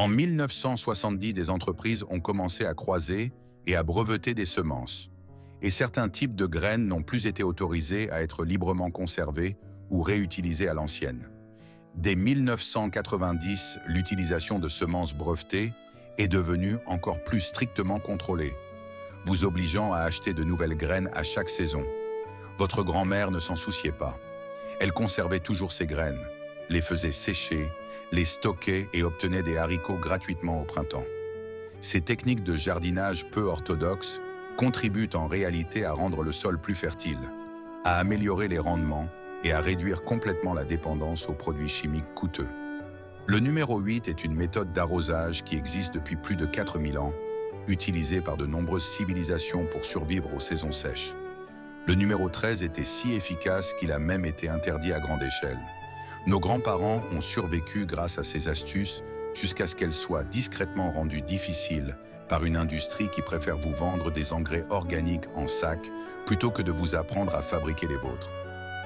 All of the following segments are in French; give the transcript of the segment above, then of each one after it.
En 1970, des entreprises ont commencé à croiser et à breveter des semences. Et certains types de graines n'ont plus été autorisés à être librement conservés ou réutilisés à l'ancienne. Dès 1990, l'utilisation de semences brevetées est devenue encore plus strictement contrôlée, vous obligeant à acheter de nouvelles graines à chaque saison. Votre grand-mère ne s'en souciait pas. Elle conservait toujours ses graines, les faisait sécher, les stockait et obtenait des haricots gratuitement au printemps. Ces techniques de jardinage peu orthodoxes contribuent en réalité à rendre le sol plus fertile, à améliorer les rendements et à réduire complètement la dépendance aux produits chimiques coûteux. Le numéro 8 est une méthode d'arrosage qui existe depuis plus de 4000 ans, utilisée par de nombreuses civilisations pour survivre aux saisons sèches. Le numéro 13 était si efficace qu'il a même été interdit à grande échelle. Nos grands-parents ont survécu grâce à ces astuces jusqu'à ce qu'elles soient discrètement rendues difficiles par une industrie qui préfère vous vendre des engrais organiques en sac plutôt que de vous apprendre à fabriquer les vôtres.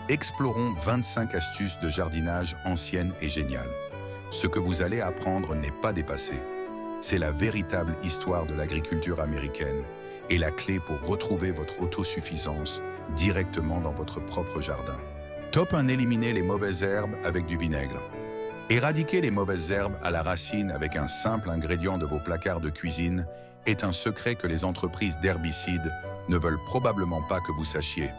Explorons 25 astuces de jardinage anciennes et géniales. Ce que vous allez apprendre n'est pas dépassé. C'est la véritable histoire de l'agriculture américaine et la clé pour retrouver votre autosuffisance directement dans votre propre jardin. Top 1. Éliminez les mauvaises herbes avec du vinaigre. Éradiquer les mauvaises herbes à la racine avec un simple ingrédient de vos placards de cuisine est un secret que les entreprises d'herbicides ne veulent probablement pas que vous sachiez.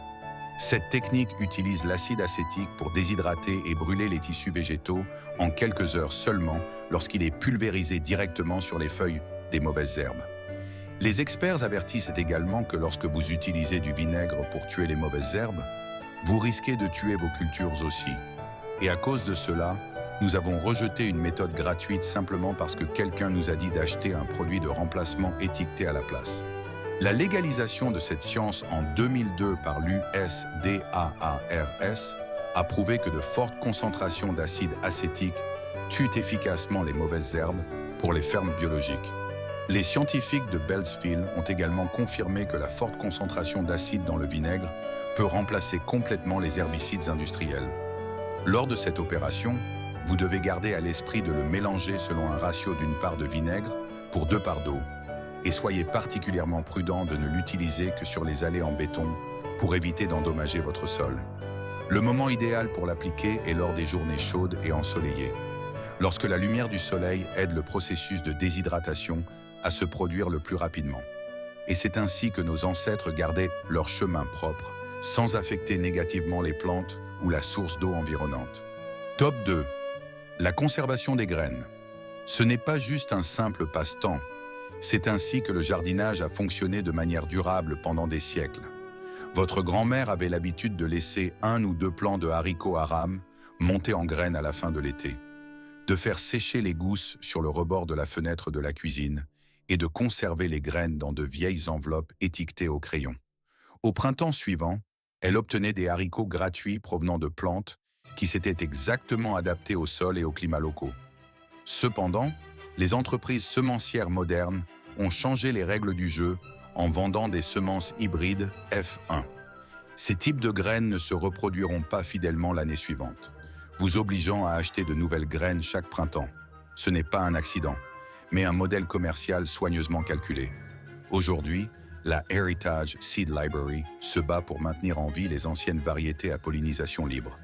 Cette technique utilise l'acide acétique pour déshydrater et brûler les tissus végétaux en quelques heures seulement lorsqu'il est pulvérisé directement sur les feuilles des mauvaises herbes. Les experts avertissent également que lorsque vous utilisez du vinaigre pour tuer les mauvaises herbes, vous risquez de tuer vos cultures aussi. Et à cause de cela, nous avons rejeté une méthode gratuite simplement parce que quelqu'un nous a dit d'acheter un produit de remplacement étiqueté à la place. La légalisation de cette science en 2002 par l'USDAARS a prouvé que de fortes concentrations d'acide acétique tuent efficacement les mauvaises herbes pour les fermes biologiques. Les scientifiques de Beltsville ont également confirmé que la forte concentration d'acide dans le vinaigre peut remplacer complètement les herbicides industriels. Lors de cette opération, vous devez garder à l'esprit de le mélanger selon un ratio d'une part de vinaigre pour 2 parts d'eau, et soyez particulièrement prudent de ne l'utiliser que sur les allées en béton pour éviter d'endommager votre sol. Le moment idéal pour l'appliquer est lors des journées chaudes et ensoleillées, lorsque la lumière du soleil aide le processus de déshydratation à se produire le plus rapidement. Et c'est ainsi que nos ancêtres gardaient leur chemin propre, sans affecter négativement les plantes ou la source d'eau environnante. Top 2. La conservation des graines. Ce n'est pas juste un simple passe-temps. C'est ainsi que le jardinage a fonctionné de manière durable pendant des siècles. Votre grand-mère avait l'habitude de laisser 1 ou 2 plants de haricots à rames monter en graines à la fin de l'été, de faire sécher les gousses sur le rebord de la fenêtre de la cuisine et de conserver les graines dans de vieilles enveloppes étiquetées au crayon. Au printemps suivant, elle obtenait des haricots gratuits provenant de plantes qui s'étaient exactement adaptées au sol et au climat locaux. Cependant, les entreprises semencières modernes ont changé les règles du jeu en vendant des semences hybrides F1. Ces types de graines ne se reproduiront pas fidèlement l'année suivante, vous obligeant à acheter de nouvelles graines chaque printemps. Ce n'est pas un accident, mais un modèle commercial soigneusement calculé. Aujourd'hui, la Heritage Seed Library se bat pour maintenir en vie les anciennes variétés à pollinisation libre,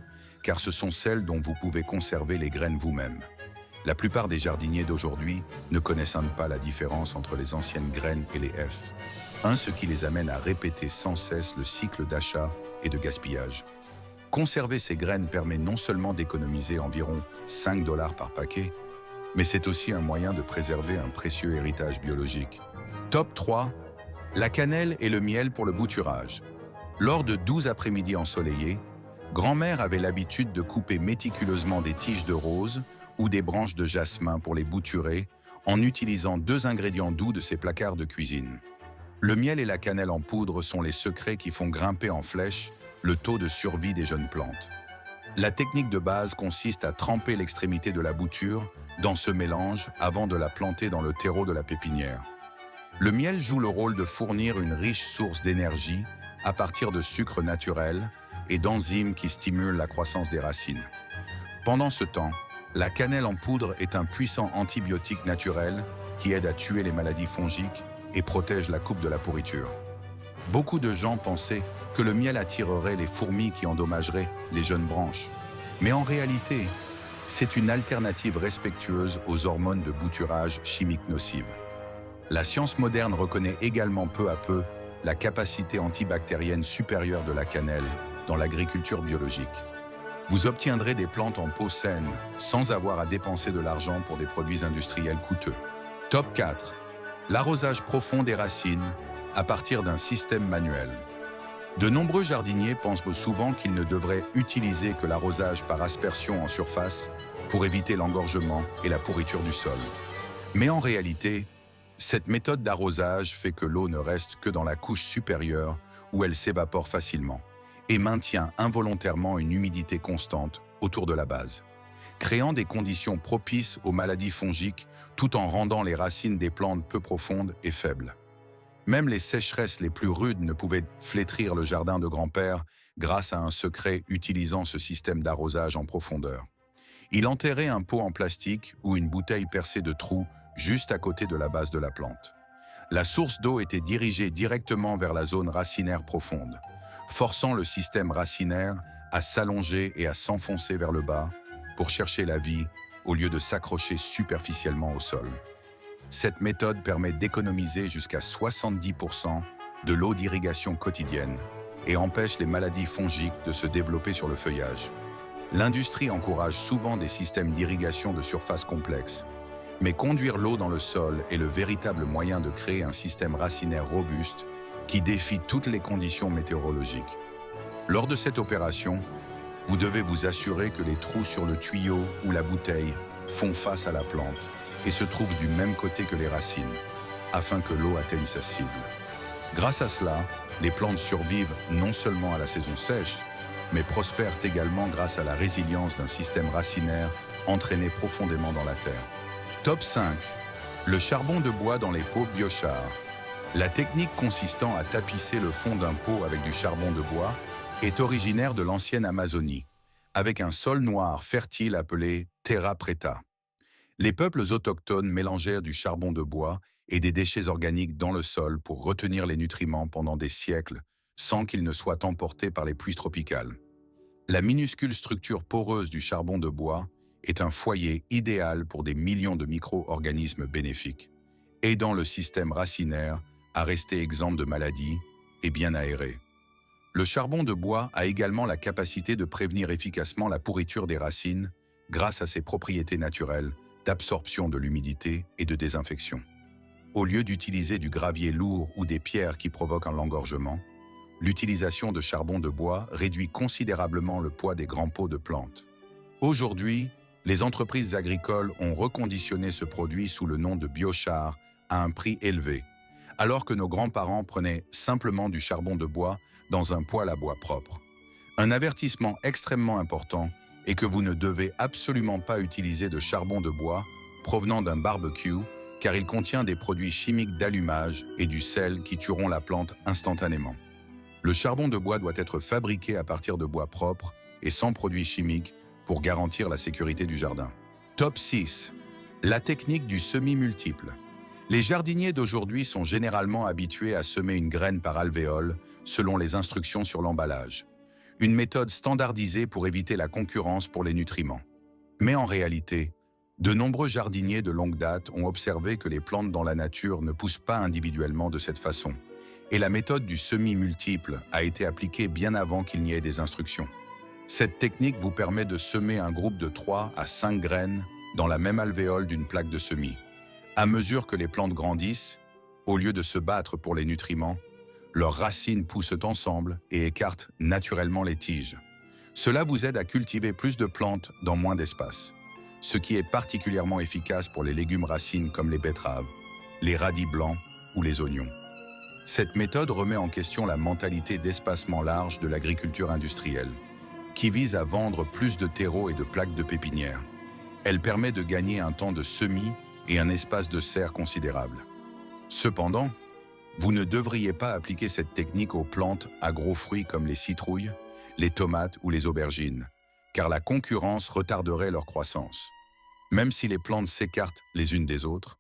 car ce sont celles dont vous pouvez conserver les graines vous-même. La plupart des jardiniers d'aujourd'hui ne connaissent pas la différence entre les anciennes graines et les F. Ce qui les amène à répéter sans cesse le cycle d'achat et de gaspillage. Conserver ces graines permet non seulement d'économiser environ 5 $ par paquet, mais c'est aussi un moyen de préserver un précieux héritage biologique. Top 3. La cannelle et le miel pour le bouturage. Lors de 12 après-midi ensoleillés, grand-mère avait l'habitude de couper méticuleusement des tiges de rose ou des branches de jasmin pour les bouturer en utilisant 2 ingrédients doux de ses placards de cuisine. Le miel et la cannelle en poudre sont les secrets qui font grimper en flèche le taux de survie des jeunes plantes. La technique de base consiste à tremper l'extrémité de la bouture dans ce mélange avant de la planter dans le terreau de la pépinière. Le miel joue le rôle de fournir une riche source d'énergie à partir de sucre naturel et d'enzymes qui stimulent la croissance des racines. Pendant ce temps, La cannelle en poudre est un puissant antibiotique naturel qui aide à tuer les maladies fongiques et protège la coupe de la pourriture. Beaucoup de gens pensaient que le miel attirerait les fourmis qui endommageraient les jeunes branches. Mais en réalité, c'est une alternative respectueuse aux hormones de bouturage chimiques nocives. La science moderne reconnaît également peu à peu la capacité antibactérienne supérieure de la cannelle dans l'agriculture biologique. Vous obtiendrez des plantes en pot saine sans avoir à dépenser de l'argent pour des produits industriels coûteux. Top 4. L'arrosage profond des racines à partir d'un système manuel. De nombreux jardiniers pensent souvent qu'ils ne devraient utiliser que l'arrosage par aspersion en surface pour éviter l'engorgement et la pourriture du sol. Mais en réalité, cette méthode d'arrosage fait que l'eau ne reste que dans la couche supérieure où elle s'évapore facilement et maintient involontairement une humidité constante autour de la base, créant des conditions propices aux maladies fongiques tout en rendant les racines des plantes peu profondes et faibles. Même les sécheresses les plus rudes ne pouvaient flétrir le jardin de grand-père grâce à un secret utilisant ce système d'arrosage en profondeur. Il enterrait un pot en plastique ou une bouteille percée de trous juste à côté de la base de la plante. La source d'eau était dirigée directement vers la zone racinaire profonde, forçant le système racinaire à s'allonger et à s'enfoncer vers le bas pour chercher la vie au lieu de s'accrocher superficiellement au sol. Cette méthode permet d'économiser jusqu'à 70% de l'eau d'irrigation quotidienne et empêche les maladies fongiques de se développer sur le feuillage. L'industrie encourage souvent des systèmes d'irrigation de surface complexes, mais conduire l'eau dans le sol est le véritable moyen de créer un système racinaire robuste qui défie toutes les conditions météorologiques. Lors de cette opération, vous devez vous assurer que les trous sur le tuyau ou la bouteille font face à la plante et se trouvent du même côté que les racines, afin que l'eau atteigne sa cible. Grâce à cela, les plantes survivent non seulement à la saison sèche, mais prospèrent également grâce à la résilience d'un système racinaire entraîné profondément dans la terre. Top 5. Le charbon de bois dans les pots biochar. La technique consistant à tapisser le fond d'un pot avec du charbon de bois est originaire de l'ancienne Amazonie, avec un sol noir fertile appelé terra preta. Les peuples autochtones mélangèrent du charbon de bois et des déchets organiques dans le sol pour retenir les nutriments pendant des siècles, sans qu'ils ne soient emportés par les pluies tropicales. La minuscule structure poreuse du charbon de bois est un foyer idéal pour des millions de micro-organismes bénéfiques, aidant le système racinaire à rester exempt de maladies et bien aéré. Le charbon de bois a également la capacité de prévenir efficacement la pourriture des racines grâce à ses propriétés naturelles d'absorption de l'humidité et de désinfection. Au lieu d'utiliser du gravier lourd ou des pierres qui provoquent un engorgement, l'utilisation de charbon de bois réduit considérablement le poids des grands pots de plantes. Aujourd'hui, les entreprises agricoles ont reconditionné ce produit sous le nom de biochar à un prix élevé, alors que nos grands-parents prenaient simplement du charbon de bois dans un poêle à bois propre. Un avertissement extrêmement important est que vous ne devez absolument pas utiliser de charbon de bois provenant d'un barbecue car il contient des produits chimiques d'allumage et du sel qui tueront la plante instantanément. Le charbon de bois doit être fabriqué à partir de bois propre et sans produits chimiques pour garantir la sécurité du jardin. Top 6. La technique du semis multiple. Les jardiniers d'aujourd'hui sont généralement habitués à semer une graine par alvéole selon les instructions sur l'emballage. Une méthode standardisée pour éviter la concurrence pour les nutriments. Mais en réalité, de nombreux jardiniers de longue date ont observé que les plantes dans la nature ne poussent pas individuellement de cette façon, et la méthode du semis multiple a été appliquée bien avant qu'il n'y ait des instructions. Cette technique vous permet de semer un groupe de 3 à 5 graines dans la même alvéole d'une plaque de semis. À mesure que les plantes grandissent, au lieu de se battre pour les nutriments, leurs racines poussent ensemble et écartent naturellement les tiges. Cela vous aide à cultiver plus de plantes dans moins d'espace, ce qui est particulièrement efficace pour les légumes racines comme les betteraves, les radis blancs ou les oignons. Cette méthode remet en question la mentalité d'espacement large de l'agriculture industrielle, qui vise à vendre plus de terreaux et de plaques de pépinière. Elle permet de gagner un temps de semis et un espace de serre considérable. Cependant, vous ne devriez pas appliquer cette technique aux plantes à gros fruits comme les citrouilles, les tomates ou les aubergines, car la concurrence retarderait leur croissance. Même si les plantes s'écartent les unes des autres,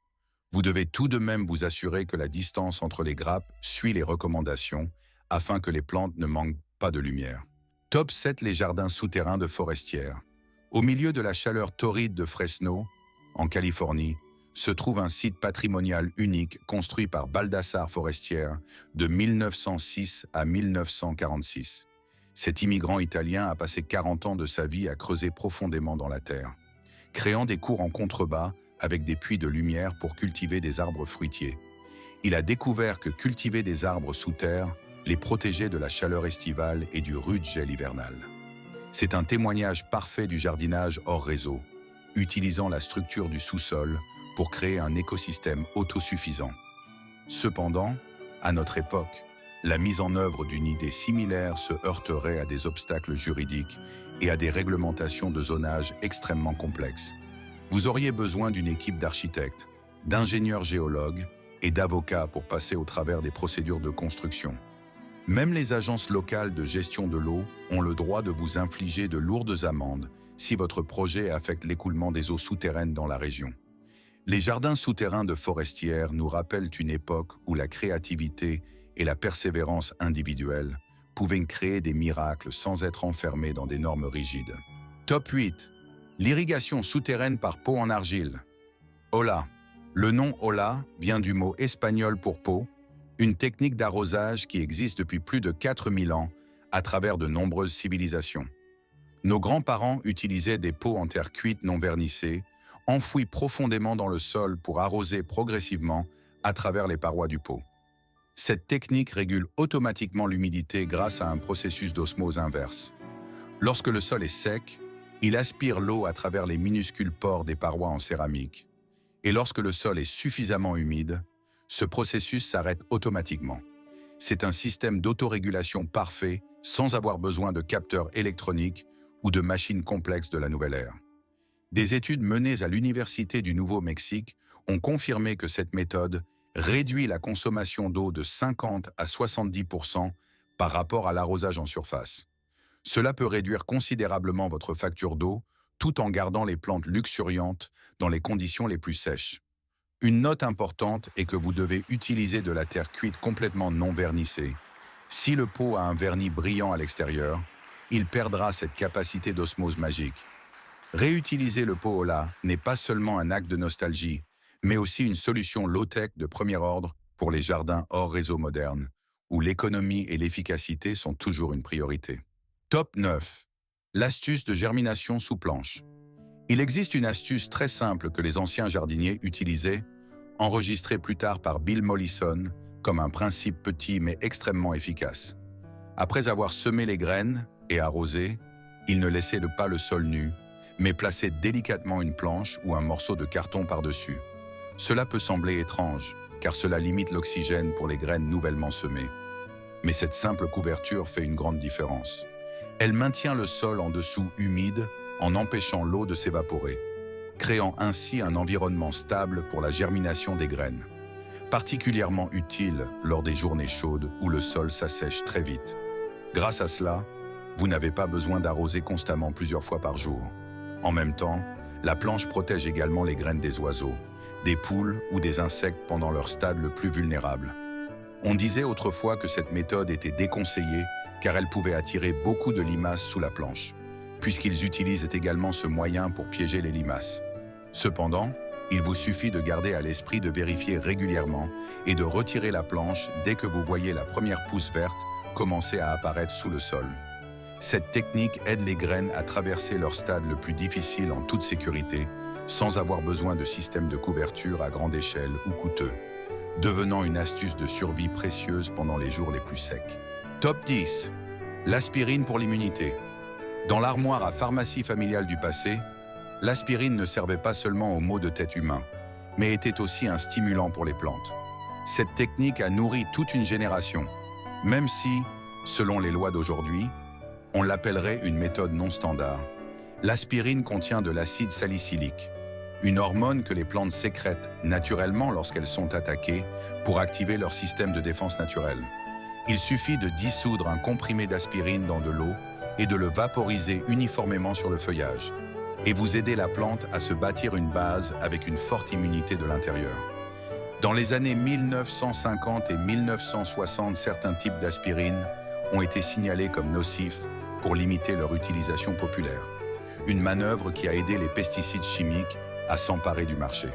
vous devez tout de même vous assurer que la distance entre les grappes suit les recommandations afin que les plantes ne manquent pas de lumière. Top 7. Les jardins souterrains de Forestière. Au milieu de la chaleur torride de Fresno, en Californie, se trouve un site patrimonial unique construit par Baldassare Forestière de 1906 à 1946. Cet immigrant italien a passé 40 ans de sa vie à creuser profondément dans la terre, créant des cours en contrebas avec des puits de lumière pour cultiver des arbres fruitiers. Il a découvert que cultiver des arbres sous terre les protégeait de la chaleur estivale et du rude gel hivernal. C'est un témoignage parfait du jardinage hors réseau, utilisant la structure du sous-sol pour créer un écosystème autosuffisant. Cependant, à notre époque, la mise en œuvre d'une idée similaire se heurterait à des obstacles juridiques et à des réglementations de zonage extrêmement complexes. Vous auriez besoin d'une équipe d'architectes, d'ingénieurs géologues et d'avocats pour passer au travers des procédures de construction. Même les agences locales de gestion de l'eau ont le droit de vous infliger de lourdes amendes si votre projet affecte l'écoulement des eaux souterraines dans la région. Les jardins souterrains de Forestière nous rappellent une époque où la créativité et la persévérance individuelle pouvaient créer des miracles sans être enfermés dans des normes rigides. Top 8. L'irrigation souterraine par pot en argile. Hola. Le nom Hola vient du mot espagnol pour pot, une technique d'arrosage qui existe depuis plus de 4000 ans à travers de nombreuses civilisations. Nos grands-parents utilisaient des pots en terre cuite non vernissée, enfouis profondément dans le sol pour arroser progressivement à travers les parois du pot. Cette technique régule automatiquement l'humidité grâce à un processus d'osmose inverse. Lorsque le sol est sec, il aspire l'eau à travers les minuscules pores des parois en céramique. Et lorsque le sol est suffisamment humide, ce processus s'arrête automatiquement. C'est un système d'autorégulation parfait sans avoir besoin de capteurs électroniques ou de machines complexes de la nouvelle ère. Des études menées à l'Université du Nouveau-Mexique ont confirmé que cette méthode réduit la consommation d'eau de 50 à 70% par rapport à l'arrosage en surface. Cela peut réduire considérablement votre facture d'eau tout en gardant les plantes luxuriantes dans les conditions les plus sèches. Une note importante est que vous devez utiliser de la terre cuite complètement non vernissée. Si le pot a un vernis brillant à l'extérieur, il perdra cette capacité d'osmose magique. Réutiliser le pot Hola n'est pas seulement un acte de nostalgie, mais aussi une solution low-tech de premier ordre pour les jardins hors réseau modernes, où l'économie et l'efficacité sont toujours une priorité. Top 9. L'astuce de germination sous planche. Il existe une astuce très simple que les anciens jardiniers utilisaient, enregistrée plus tard par Bill Mollison comme un principe petit mais extrêmement efficace. Après avoir semé les graines et arrosé, ils ne laissaient pas le sol nu, mais plaçaient délicatement une planche ou un morceau de carton par-dessus. Cela peut sembler étrange, car cela limite l'oxygène pour les graines nouvellement semées. Mais cette simple couverture fait une grande différence. Elle maintient le sol en dessous humide en empêchant l'eau de s'évaporer, créant ainsi un environnement stable pour la germination des graines, particulièrement utile lors des journées chaudes où le sol s'assèche très vite. Grâce à cela, vous n'avez pas besoin d'arroser constamment plusieurs fois par jour. En même temps, la planche protège également les graines des oiseaux, des poules ou des insectes pendant leur stade le plus vulnérable. On disait autrefois que cette méthode était déconseillée car elle pouvait attirer beaucoup de limaces sous la planche, puisqu'ils utilisent également ce moyen pour piéger les limaces. Cependant, il vous suffit de garder à l'esprit de vérifier régulièrement et de retirer la planche dès que vous voyez la première pousse verte commencer à apparaître sous le sol. Cette technique aide les graines à traverser leur stade le plus difficile en toute sécurité, sans avoir besoin de systèmes de couverture à grande échelle ou coûteux, devenant une astuce de survie précieuse pendant les jours les plus secs. Top 10. L'aspirine pour l'immunité. Dans l'armoire à pharmacie familiale du passé, l'aspirine ne servait pas seulement aux maux de tête humains, mais était aussi un stimulant pour les plantes. Cette technique a nourri toute une génération, même si, selon les lois d'aujourd'hui, on l'appellerait une méthode non standard. L'aspirine contient de l'acide salicylique, une hormone que les plantes sécrètent naturellement lorsqu'elles sont attaquées pour activer leur système de défense naturelle. Il suffit de dissoudre un comprimé d'aspirine dans de l'eau et de le vaporiser uniformément sur le feuillage. et vous aidez la plante à se bâtir une base avec une forte immunité de l'intérieur. Dans les années 1950 et 1960, certains types d'aspirine ont été signalés comme nocifs pour limiter leur utilisation populaire. Une manœuvre qui a aidé les pesticides chimiques à s'emparer du marché.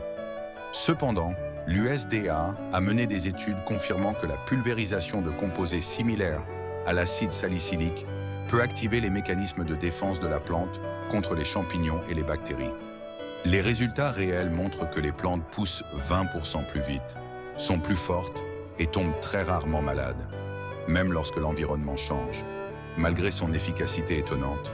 Cependant, l'USDA a mené des études confirmant que la pulvérisation de composés similaires à l'acide salicylique peut activer les mécanismes de défense de la plante contre les champignons et les bactéries. Les résultats réels montrent que les plantes poussent 20% plus vite, sont plus fortes et tombent très rarement malades, même lorsque l'environnement change. Malgré son efficacité étonnante,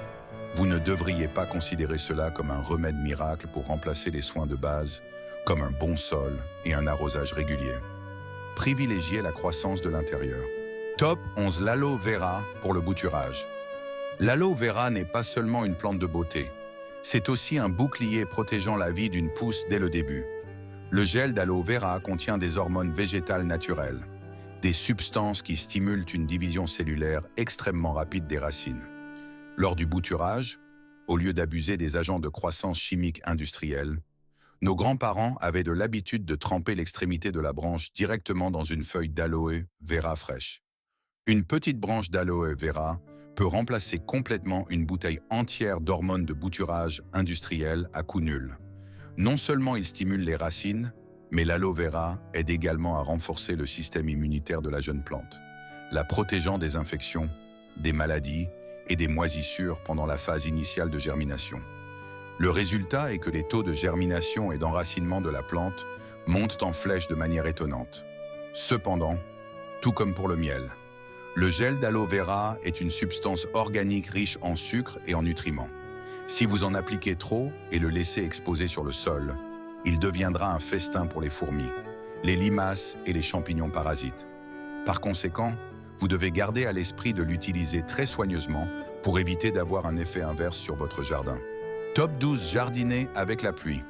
vous ne devriez pas considérer cela comme un remède miracle pour remplacer les soins de base, comme un bon sol et un arrosage régulier. Privilégiez la croissance de l'intérieur. Top 11, l'aloe vera pour le bouturage. L'aloe vera n'est pas seulement une plante de beauté, c'est aussi un bouclier protégeant la vie d'une pousse dès le début. Le gel d'aloe vera contient des hormones végétales naturelles, des substances qui stimulent une division cellulaire extrêmement rapide des racines. Lors du bouturage, au lieu d'abuser des agents de croissance chimique industriels, nos grands-parents avaient de l'habitude de tremper l'extrémité de la branche directement dans une feuille d'aloe vera fraîche. Une petite branche d'aloe vera peut remplacer complètement une bouteille entière d'hormones de bouturage industriel à coût nul. Non seulement il stimule les racines, mais l'aloe vera aide également à renforcer le système immunitaire de la jeune plante, la protégeant des infections, des maladies et des moisissures pendant la phase initiale de germination. Le résultat est que les taux de germination et d'enracinement de la plante montent en flèche de manière étonnante. Cependant, tout comme pour le miel, le gel d'aloe vera est une substance organique riche en sucre et en nutriments. Si vous en appliquez trop et le laissez exposer sur le sol, il deviendra un festin pour les fourmis, les limaces et les champignons parasites. Par conséquent, vous devez garder à l'esprit de l'utiliser très soigneusement pour éviter d'avoir un effet inverse sur votre jardin. Top 12, jardiner avec la pluie.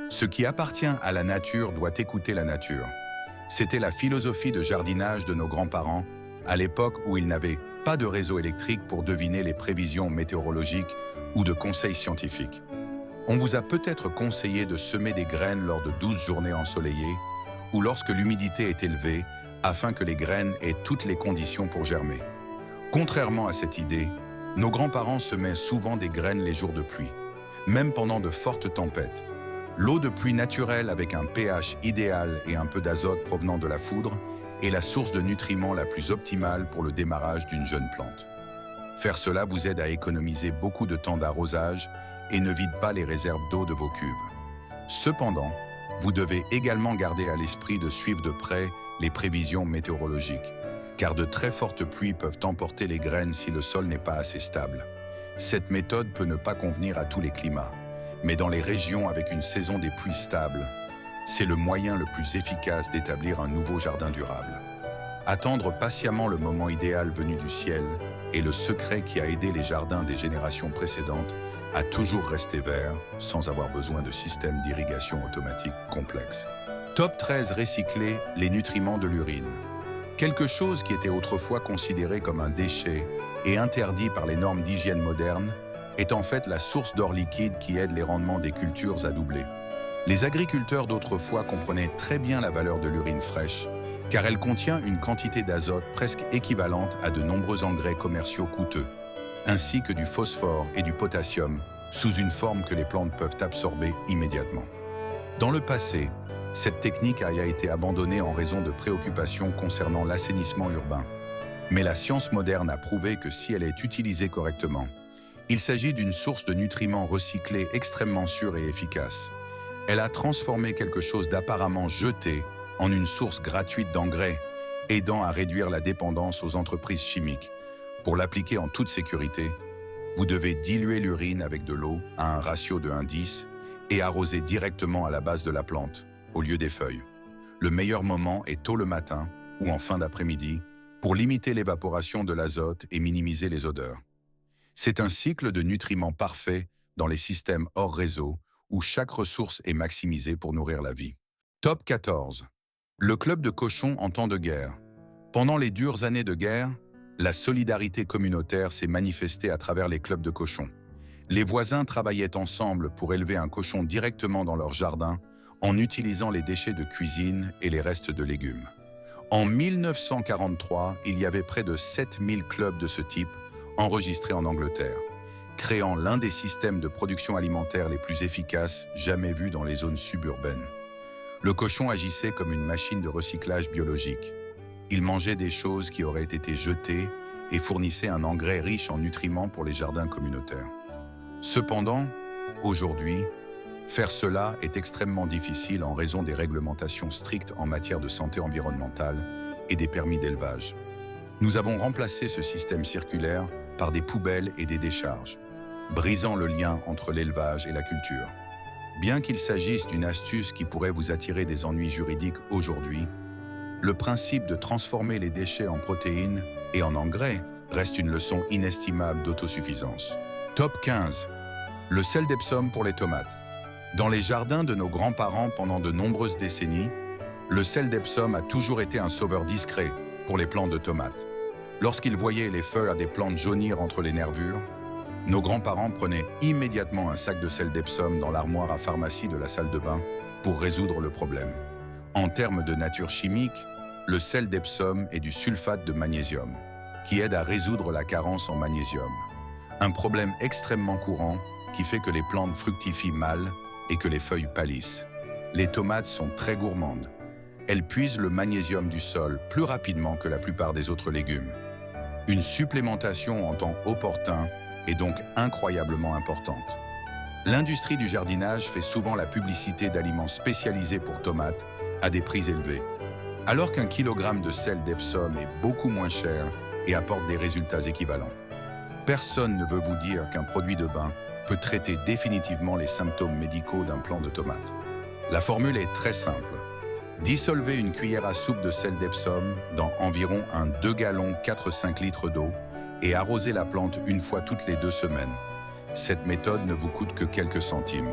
Ce qui appartient à la nature doit écouter la nature. C'était la philosophie de jardinage de nos grands-parents à l'époque où ils n'avaient pas de réseau électrique pour deviner les prévisions météorologiques ou de conseils scientifiques. On vous a peut-être conseillé de semer des graines lors de 12 journées ensoleillées ou lorsque l'humidité est élevée afin que les graines aient toutes les conditions pour germer. Contrairement à cette idée, nos grands-parents semaient souvent des graines les jours de pluie, même pendant de fortes tempêtes. L'eau de pluie naturelle avec un pH idéal et un peu d'azote provenant de la foudre est la source de nutriments la plus optimale pour le démarrage d'une jeune plante. Faire cela vous aide à économiser beaucoup de temps d'arrosage et ne vide pas les réserves d'eau de vos cuves. Cependant, vous devez également garder à l'esprit de suivre de près les prévisions météorologiques, car de très fortes pluies peuvent emporter les graines si le sol n'est pas assez stable. Cette méthode peut ne pas convenir à tous les climats, mais dans les régions avec une saison des pluies stable, c'est le moyen le plus efficace d'établir un nouveau jardin durable. Attendre patiemment le moment idéal venu du ciel est le secret qui a aidé les jardins des générations précédentes à toujours rester verts sans avoir besoin de systèmes d'irrigation automatique complexes. Top 13, recycler les nutriments de l'urine. Quelque chose qui était autrefois considéré comme un déchet et interdit par les normes d'hygiène modernes est en fait la source d'or liquide qui aide les rendements des cultures à doubler. Les agriculteurs d'autrefois comprenaient très bien la valeur de l'urine fraîche, car elle contient une quantité d'azote presque équivalente à de nombreux engrais commerciaux coûteux, ainsi que du phosphore et du potassium, sous une forme que les plantes peuvent absorber immédiatement. Dans le passé, cette technique a été abandonnée en raison de préoccupations concernant l'assainissement urbain. Mais la science moderne a prouvé que si elle est utilisée correctement, il s'agit d'une source de nutriments recyclés extrêmement sûre et efficace. Elle a transformé quelque chose d'apparemment jeté en une source gratuite d'engrais, aidant à réduire la dépendance aux entreprises chimiques. Pour l'appliquer en toute sécurité, vous devez diluer l'urine avec de l'eau à un ratio de 1:10 et arroser directement à la base de la plante, au lieu des feuilles. Le meilleur moment est tôt le matin ou en fin d'après-midi pour limiter l'évaporation de l'azote et minimiser les odeurs. C'est un cycle de nutriments parfait dans les systèmes hors réseau où chaque ressource est maximisée pour nourrir la vie. Top 14. Le club de cochons en temps de guerre. Pendant les dures années de guerre, la solidarité communautaire s'est manifestée à travers les clubs de cochons. Les voisins travaillaient ensemble pour élever un cochon directement dans leur jardin en utilisant les déchets de cuisine et les restes de légumes. En 1943, il y avait près de 7000 clubs de ce type enregistrés en Angleterre, créant l'un des systèmes de production alimentaire les plus efficaces jamais vus dans les zones suburbaines. Le cochon agissait comme une machine de recyclage biologique. Il mangeait des choses qui auraient été jetées et fournissait un engrais riche en nutriments pour les jardins communautaires. Cependant, aujourd'hui, faire cela est extrêmement difficile en raison des réglementations strictes en matière de santé environnementale et des permis d'élevage. Nous avons remplacé ce système circulaire par des poubelles et des décharges, brisant le lien entre l'élevage et la culture. Bien qu'il s'agisse d'une astuce qui pourrait vous attirer des ennuis juridiques aujourd'hui, le principe de transformer les déchets en protéines et en engrais reste une leçon inestimable d'autosuffisance. Top 15. Le sel d'Epsom pour les tomates. Dans les jardins de nos grands-parents pendant de nombreuses décennies, le sel d'Epsom a toujours été un sauveur discret pour les plants de tomates. Lorsqu'ils voyaient les feuilles des plantes jaunir entre les nervures, nos grands-parents prenaient immédiatement un sac de sel d'Epsom dans l'armoire à pharmacie de la salle de bain pour résoudre le problème. En termes de nature chimique, le sel d'Epsom est du sulfate de magnésium, qui aide à résoudre la carence en magnésium. Un problème extrêmement courant qui fait que les plantes fructifient mal et que les feuilles pâlissent. Les tomates sont très gourmandes. Elles puisent le magnésium du sol plus rapidement que la plupart des autres légumes. Une supplémentation en temps opportun est donc incroyablement importante. L'industrie du jardinage fait souvent la publicité d'aliments spécialisés pour tomates à des prix élevés, alors qu'un kilogramme de sel d'Epsom est beaucoup moins cher et apporte des résultats équivalents. Personne ne veut vous dire qu'un produit de bain peut traiter définitivement les symptômes médicaux d'un plant de tomates. La formule est très simple. Dissolvez une cuillère à soupe de sel d'Epsom dans environ un 2 gallons 4-5 litres d'eau et arrosez la plante une fois toutes les 2 semaines. Cette méthode ne vous coûte que quelques centimes,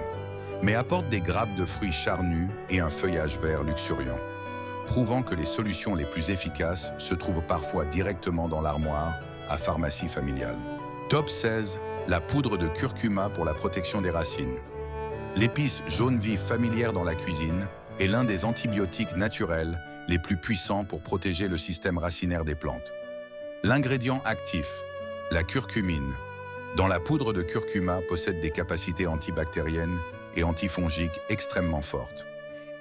mais apporte des grappes de fruits charnus et un feuillage vert luxuriant, prouvant que les solutions les plus efficaces se trouvent parfois directement dans l'armoire à pharmacie familiale. Top 16. La poudre de curcuma pour la protection des racines. L'épice jaune vif familière dans la cuisine est l'un des antibiotiques naturels les plus puissants pour protéger le système racinaire des plantes. L'ingrédient actif, la curcumine, dans la poudre de curcuma possède des capacités antibactériennes et antifongiques extrêmement fortes,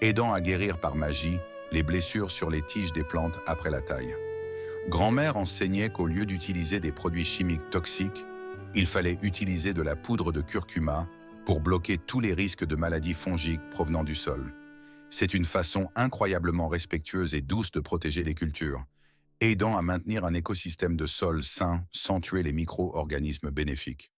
aidant à guérir par magie les blessures sur les tiges des plantes après la taille. Grand-mère enseignait qu'au lieu d'utiliser des produits chimiques toxiques, il fallait utiliser de la poudre de curcuma pour bloquer tous les risques de maladies fongiques provenant du sol. C'est une façon incroyablement respectueuse et douce de protéger les cultures, aidant à maintenir un écosystème de sol sain sans tuer les micro-organismes bénéfiques.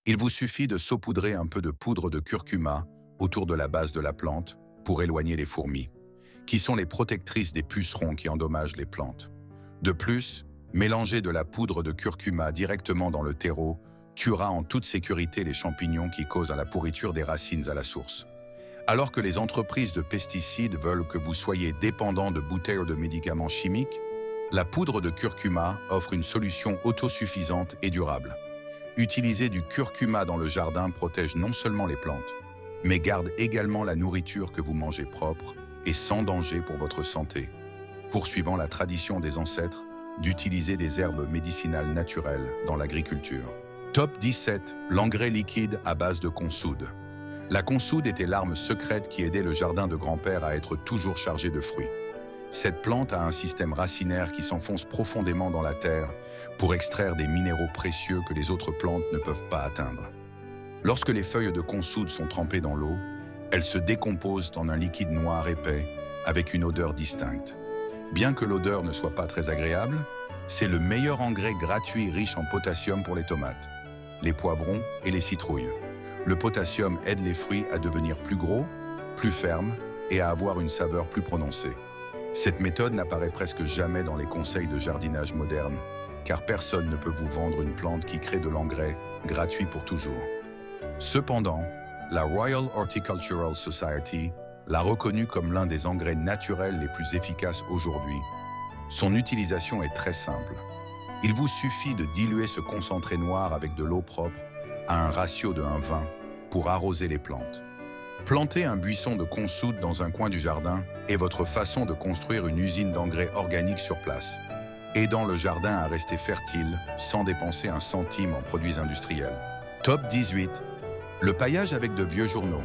Il vous suffit de saupoudrer un peu de poudre de curcuma autour de la base de la plante pour éloigner les fourmis, qui sont les protectrices des pucerons qui endommagent les plantes. De plus, mélanger de la poudre de curcuma directement dans le terreau tuera en toute sécurité les champignons qui causent la pourriture des racines à la source. Alors que les entreprises de pesticides veulent que vous soyez dépendant de bouteilles de médicaments chimiques, la poudre de curcuma offre une solution autosuffisante et durable. Utiliser du curcuma dans le jardin protège non seulement les plantes, mais garde également la nourriture que vous mangez propre et sans danger pour votre santé, poursuivant la tradition des ancêtres d'utiliser des herbes médicinales naturelles dans l'agriculture. Top 17. L'engrais liquide à base de consoude. La consoude était l'arme secrète qui aidait le jardin de grand-père à être toujours chargé de fruits. Cette plante a un système racinaire qui s'enfonce profondément dans la terre pour extraire des minéraux précieux que les autres plantes ne peuvent pas atteindre. Lorsque les feuilles de consoude sont trempées dans l'eau, elles se décomposent en un liquide noir épais avec une odeur distincte. Bien que l'odeur ne soit pas très agréable, c'est le meilleur engrais gratuit riche en potassium pour les tomates, les poivrons et les citrouilles. Le potassium aide les fruits à devenir plus gros, plus fermes et à avoir une saveur plus prononcée. Cette méthode n'apparaît presque jamais dans les conseils de jardinage modernes, car personne ne peut vous vendre une plante qui crée de l'engrais gratuit pour toujours. Cependant, la Royal Horticultural Society l'a reconnu comme l'un des engrais naturels les plus efficaces aujourd'hui. Son utilisation est très simple. Il vous suffit de diluer ce concentré noir avec de l'eau propre à un ratio de 1,20 pour arroser les plantes. Planter un buisson de consoude dans un coin du jardin est votre façon de construire une usine d'engrais organiques sur place, aidant le jardin à rester fertile sans dépenser un centime en produits industriels. Top 18. Le paillage avec de vieux journaux.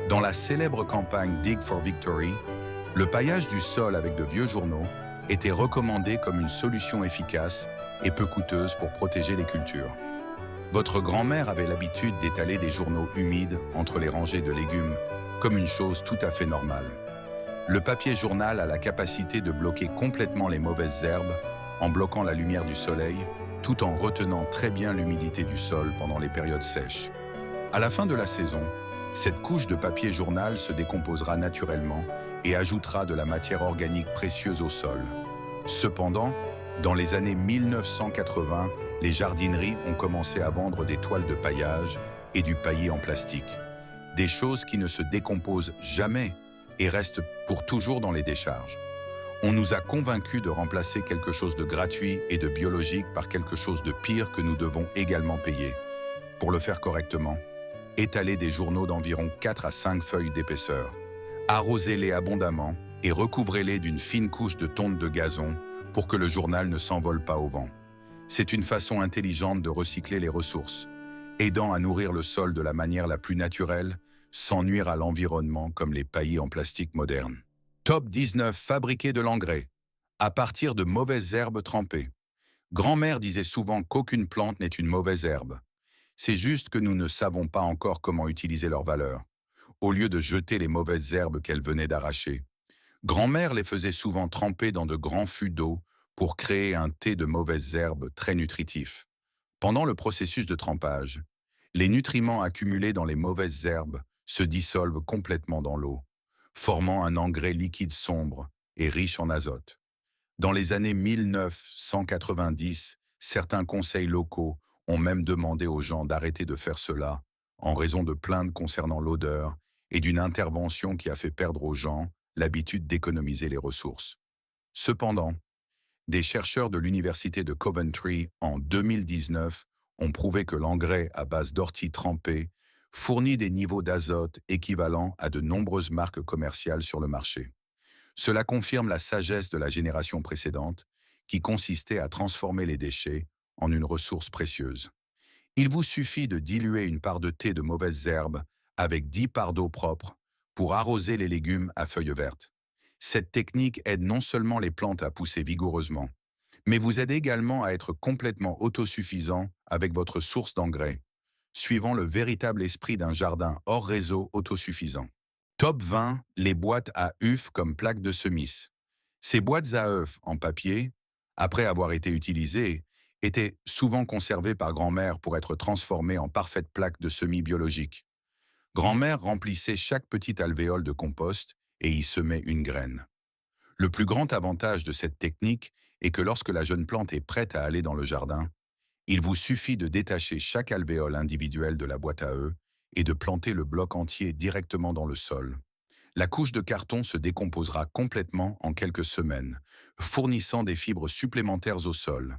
Dans la célèbre campagne Dig for Victory, le paillage du sol avec de vieux journaux était recommandé comme une solution efficace et peu coûteuse pour protéger les cultures. Votre grand-mère avait l'habitude d'étaler des journaux humides entre les rangées de légumes comme une chose tout à fait normale. Le papier journal a la capacité de bloquer complètement les mauvaises herbes en bloquant la lumière du soleil tout en retenant très bien l'humidité du sol pendant les périodes sèches. À la fin de la saison, cette couche de papier journal se décomposera naturellement et ajoutera de la matière organique précieuse au sol. Cependant, dans les années 1980, les jardineries ont commencé à vendre des toiles de paillage et du paillis en plastique. Des choses qui ne se décomposent jamais et restent pour toujours dans les décharges. On nous a convaincus de remplacer quelque chose de gratuit et de biologique par quelque chose de pire que nous devons également payer. Pour le faire correctement, étalez des journaux d'environ 4 à 5 feuilles d'épaisseur. Arrosez-les abondamment et recouvrez-les d'une fine couche de tonte de gazon pour que le journal ne s'envole pas au vent. C'est une façon intelligente de recycler les ressources, aidant à nourrir le sol de la manière la plus naturelle, sans nuire à l'environnement comme les paillis en plastique modernes. Top 19. Fabriquer de l'engrais. À partir de mauvaises herbes trempées. Grand-mère disait souvent qu'aucune plante n'est une mauvaise herbe. C'est juste que nous ne savons pas encore comment utiliser leur valeur, au lieu de jeter les mauvaises herbes qu'elle venait d'arracher. Grand-mère les faisait souvent tremper dans de grands fûts d'eau pour créer un thé de mauvaises herbes très nutritif. Pendant le processus de trempage, les nutriments accumulés dans les mauvaises herbes se dissolvent complètement dans l'eau, formant un engrais liquide sombre et riche en azote. Dans les années 1990, certains conseils locaux ont même demandé aux gens d'arrêter de faire cela en raison de plaintes concernant l'odeur et d'une intervention qui a fait perdre aux gens l'habitude d'économiser les ressources. Cependant, des chercheurs de l'Université de Coventry en 2019 ont prouvé que l'engrais à base d'ortie trempée fournit des niveaux d'azote équivalents à de nombreuses marques commerciales sur le marché. Cela confirme la sagesse de la génération précédente, qui consistait à transformer les déchets en une ressource précieuse. Il vous suffit de diluer une part de thé de mauvaises herbes avec 10 parts d'eau propre pour arroser les légumes à feuilles vertes. Cette technique aide non seulement les plantes à pousser vigoureusement, mais vous aide également à être complètement autosuffisant avec votre source d'engrais, suivant le véritable esprit d'un jardin hors réseau autosuffisant. Top 20. Les boîtes à œufs comme plaques de semis. Ces boîtes à œufs en papier, après avoir été utilisées, étaient souvent conservées par grand-mère pour être transformées en parfaites plaques de semis biologiques. Grand-mère remplissait chaque petite alvéole de compost et y semait une graine. Le plus grand avantage de cette technique est que lorsque la jeune plante est prête à aller dans le jardin, il vous suffit de détacher chaque alvéole individuelle de la boîte à œufs et de planter le bloc entier directement dans le sol. La couche de carton se décomposera complètement en quelques semaines, fournissant des fibres supplémentaires au sol.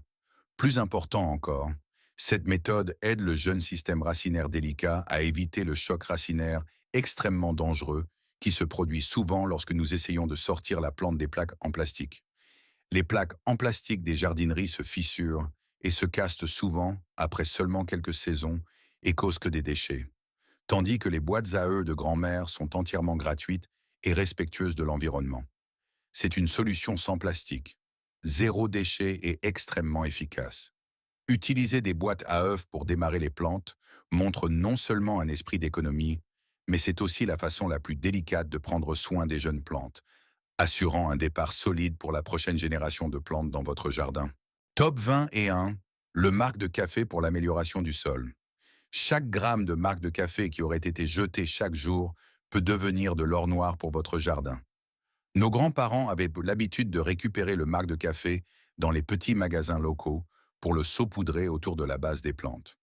Plus important encore, cette méthode aide le jeune système racinaire délicat à éviter le choc racinaire extrêmement dangereux qui se produit souvent lorsque nous essayons de sortir la plante des plaques en plastique. Les plaques en plastique des jardineries se fissurent et se cassent souvent après seulement quelques saisons et causent que des déchets, tandis que les boîtes à œufs de grand-mère sont entièrement gratuites et respectueuses de l'environnement. C'est une solution sans plastique, zéro déchet et extrêmement efficace. Utiliser des boîtes à œufs pour démarrer les plantes montre non seulement un esprit d'économie, mais c'est aussi la façon la plus délicate de prendre soin des jeunes plantes, assurant un départ solide pour la prochaine génération de plantes dans votre jardin. Top 20 et 1. Le marc de café pour l'amélioration du sol. Chaque gramme de marc de café qui aurait été jeté chaque jour peut devenir de l'or noir pour votre jardin. Nos grands-parents avaient l'habitude de récupérer le marc de café dans les petits magasins locaux pour le saupoudrer autour de la base des plantes.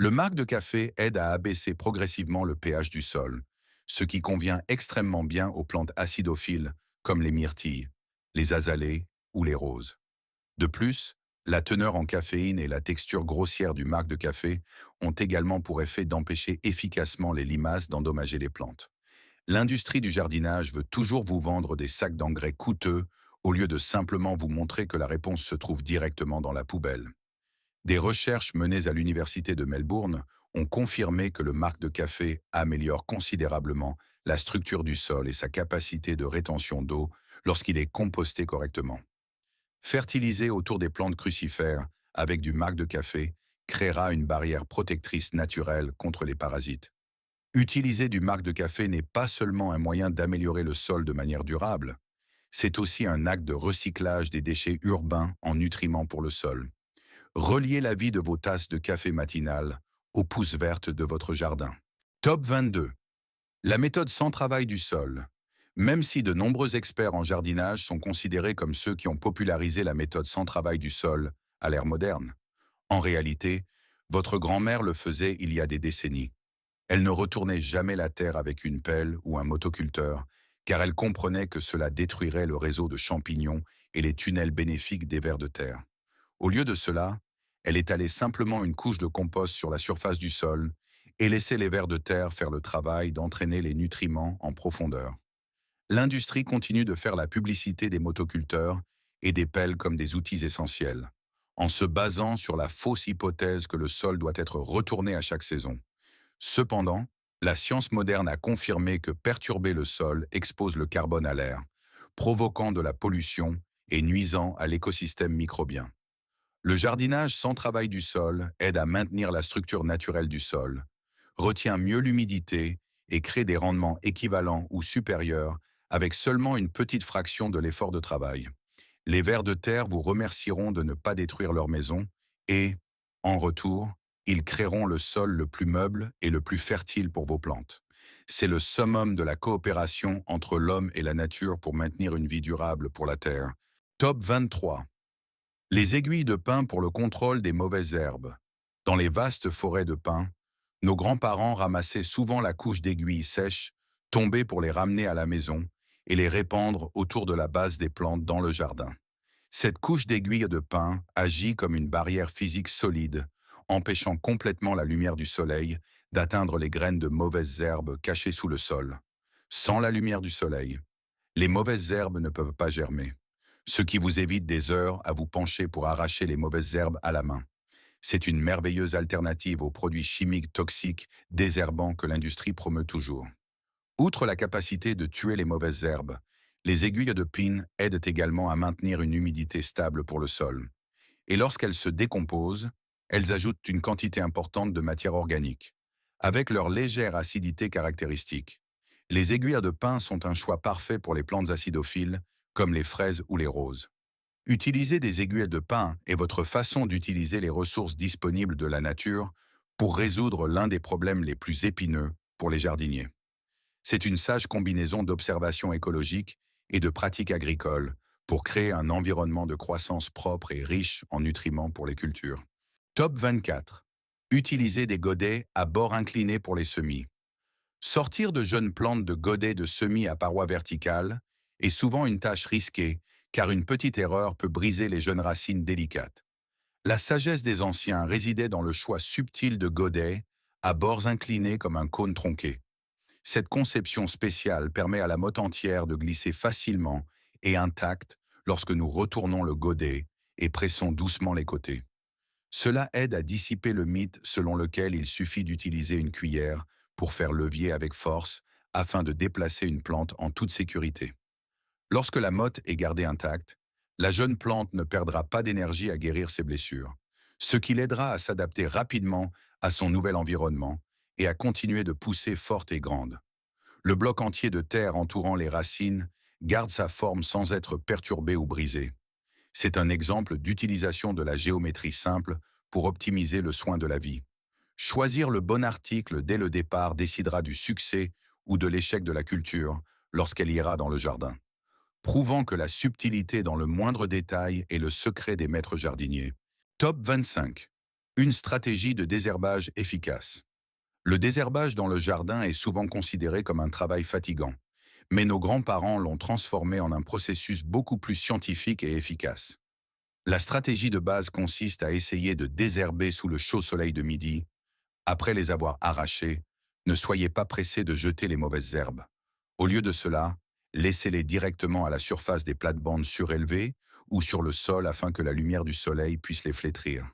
Le marc de café aide à abaisser progressivement le pH du sol, ce qui convient extrêmement bien aux plantes acidophiles comme les myrtilles, les azalées ou les roses. De plus, La teneur en caféine et la texture grossière du marc de café ont également pour effet d'empêcher efficacement les limaces d'endommager les plantes. L'industrie du jardinage veut toujours vous vendre des sacs d'engrais coûteux au lieu de simplement vous montrer que la réponse se trouve directement dans la poubelle. Des recherches menées à l'Université de Melbourne ont confirmé que le marc de café améliore considérablement la structure du sol et sa capacité de rétention d'eau lorsqu'il est composté correctement. Fertiliser autour des plantes crucifères avec du marc de café créera une barrière protectrice naturelle contre les parasites. Utiliser du marc de café n'est pas seulement un moyen d'améliorer le sol de manière durable, c'est aussi un acte de recyclage des déchets urbains en nutriments pour le sol. Reliez la vie de vos tasses de café matinales aux pousses vertes de votre jardin. Top 22. La méthode sans travail du sol. Même si de nombreux experts en jardinage sont considérés comme ceux qui ont popularisé la méthode sans travail du sol à l'ère moderne, en réalité, votre grand-mère le faisait il y a des décennies. Elle ne retournait jamais la terre avec une pelle ou un motoculteur, car elle comprenait que cela détruirait le réseau de champignons et les tunnels bénéfiques des vers de terre. Au lieu de cela, elle étalait simplement une couche de compost sur la surface du sol et laissait les vers de terre faire le travail d'entraîner les nutriments en profondeur. L'industrie continue de faire la publicité des motoculteurs et des pelles comme des outils essentiels, en se basant sur la fausse hypothèse que le sol doit être retourné à chaque saison. Cependant, la science moderne a confirmé que perturber le sol expose le carbone à l'air, provoquant de la pollution et nuisant à l'écosystème microbien. Le jardinage sans travail du sol aide à maintenir la structure naturelle du sol, retient mieux l'humidité et crée des rendements équivalents ou supérieurs avec seulement une petite fraction de l'effort de travail. Les vers de terre vous remercieront de ne pas détruire leur maison et, en retour, ils créeront le sol le plus meuble et le plus fertile pour vos plantes. C'est le summum de la coopération entre l'homme et la nature pour maintenir une vie durable pour la terre. Top 23. Les aiguilles de pin pour le contrôle des mauvaises herbes. Dans les vastes forêts de pins, nos grands-parents ramassaient souvent la couche d'aiguilles sèches, tombées pour les ramener à la maison et les répandre autour de la base des plantes dans le jardin. Cette couche d'aiguilles de pin agit comme une barrière physique solide, empêchant complètement la lumière du soleil d'atteindre les graines de mauvaises herbes cachées sous le sol. Sans la lumière du soleil, les mauvaises herbes ne peuvent pas germer, ce qui vous évite des heures à vous pencher pour arracher les mauvaises herbes à la main. C'est une merveilleuse alternative aux produits chimiques toxiques désherbants que l'industrie promeut toujours. Outre la capacité de tuer les mauvaises herbes, les aiguilles de pin aident également à maintenir une humidité stable pour le sol. Et lorsqu'elles se décomposent, elles ajoutent une quantité importante de matière organique. Avec leur légère acidité caractéristique, les aiguilles de pin sont un choix parfait pour les plantes acidophiles, comme les fraises ou les roses. Utiliser des aiguilles de pin est votre façon d'utiliser les ressources disponibles de la nature pour résoudre l'un des problèmes les plus épineux pour les jardiniers. C'est une sage combinaison d'observation écologique et de pratiques agricoles pour créer un environnement de croissance propre et riche en nutriments pour les cultures. Top 24. Utiliser des godets à bord incliné pour les semis. Sortir de jeunes plantes de godets de semis à parois verticales est souvent une tâche risquée car une petite erreur peut briser les jeunes racines délicates. La sagesse des anciens résidait dans le choix subtil de godets à bords inclinés comme un cône tronqué. Cette conception spéciale permet à la motte entière de glisser facilement et intacte lorsque nous retournons le godet et pressons doucement les côtés. Cela aide à dissiper le mythe selon lequel il suffit d'utiliser une cuillère pour faire levier avec force afin de déplacer une plante en toute sécurité. Lorsque la motte est gardée intacte, la jeune plante ne perdra pas d'énergie à guérir ses blessures, ce qui l'aidera à s'adapter rapidement à son nouvel environnement et à continuer de pousser forte et grande. Le bloc entier de terre entourant les racines garde sa forme sans être perturbé ou brisé. C'est un exemple d'utilisation de la géométrie simple pour optimiser le soin de la vie. Choisir le bon article dès le départ décidera du succès ou de l'échec de la culture lorsqu'elle ira dans le jardin, prouvant que la subtilité dans le moindre détail est le secret des maîtres jardiniers. Top 25. Une stratégie de désherbage efficace. Le désherbage dans le jardin est souvent considéré comme un travail fatigant, mais nos grands-parents l'ont transformé en un processus beaucoup plus scientifique et efficace. La stratégie de base consiste à essayer de désherber sous le chaud soleil de midi. Après les avoir arrachées, ne soyez pas pressé de jeter les mauvaises herbes. Au lieu de cela, laissez-les directement à la surface des plates-bandes surélevées ou sur le sol afin que la lumière du soleil puisse les flétrir.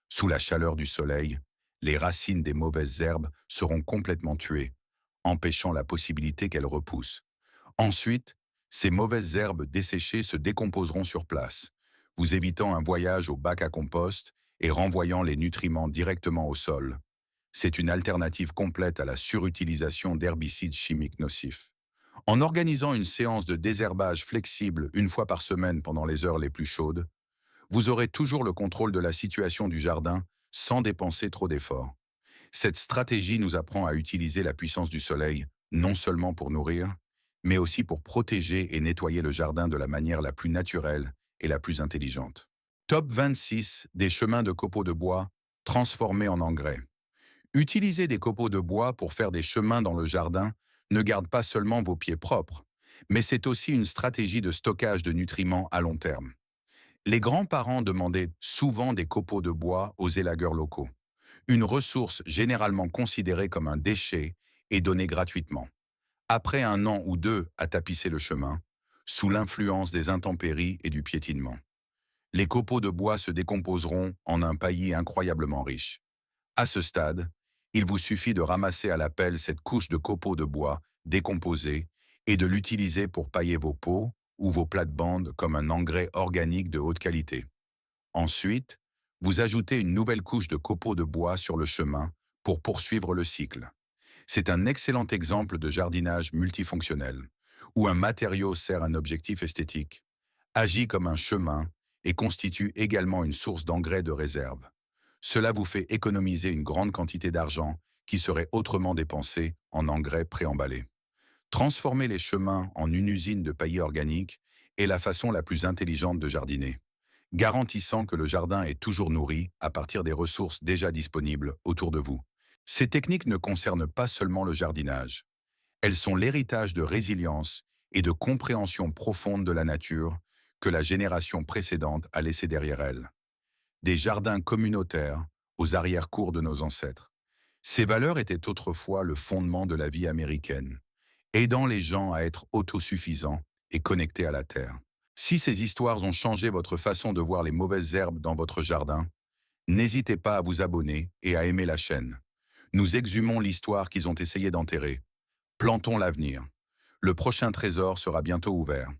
Sous la chaleur du soleil, les racines des mauvaises herbes seront complètement tuées, empêchant la possibilité qu'elles repoussent. Ensuite, ces mauvaises herbes desséchées se décomposeront sur place, vous évitant un voyage au bac à compost et renvoyant les nutriments directement au sol. C'est une alternative complète à la surutilisation d'herbicides chimiques nocifs. En organisant une séance de désherbage flexible une fois par semaine pendant les heures les plus chaudes, vous aurez toujours le contrôle de la situation du jardin sans dépenser trop d'efforts. Cette stratégie nous apprend à utiliser la puissance du soleil, non seulement pour nourrir, mais aussi pour protéger et nettoyer le jardin de la manière la plus naturelle et la plus intelligente. Top 26 des chemins de copeaux de bois transformés en engrais. Utiliser des copeaux de bois pour faire des chemins dans le jardin ne garde pas seulement vos pieds propres, mais c'est aussi une stratégie de stockage de nutriments à long terme. Les grands-parents demandaient souvent des copeaux de bois aux élagueurs locaux, une ressource généralement considérée comme un déchet et donnée gratuitement. Après un an ou deux à tapisser le chemin, sous l'influence des intempéries et du piétinement, les copeaux de bois se décomposeront en un paillis incroyablement riche. À ce stade, il vous suffit de ramasser à la pelle cette couche de copeaux de bois décomposés et de l'utiliser pour pailler vos pots ou vos plates-bandes comme un engrais organique de haute qualité. Ensuite, vous ajoutez une nouvelle couche de copeaux de bois sur le chemin pour poursuivre le cycle. C'est un excellent exemple de jardinage multifonctionnel, où un matériau sert un objectif esthétique, agit comme un chemin et constitue également une source d'engrais de réserve. Cela vous fait économiser une grande quantité d'argent qui serait autrement dépensée en engrais préemballés. Transformer les chemins en une usine de paillis organique est la façon la plus intelligente de jardiner, garantissant que le jardin est toujours nourri à partir des ressources déjà disponibles autour de vous. Ces techniques ne concernent pas seulement le jardinage. Elles sont l'héritage de résilience et de compréhension profonde de la nature que la génération précédente a laissé derrière elle. Des jardins communautaires aux arrière-cours de nos ancêtres. Ces valeurs étaient autrefois le fondement de la vie américaine, aidant les gens à être autosuffisants et connectés à la terre. Si ces histoires ont changé votre façon de voir les mauvaises herbes dans votre jardin, n'hésitez pas à vous abonner et à aimer la chaîne. Nous exhumons l'histoire qu'ils ont essayé d'enterrer. Plantons l'avenir. Le prochain trésor sera bientôt ouvert.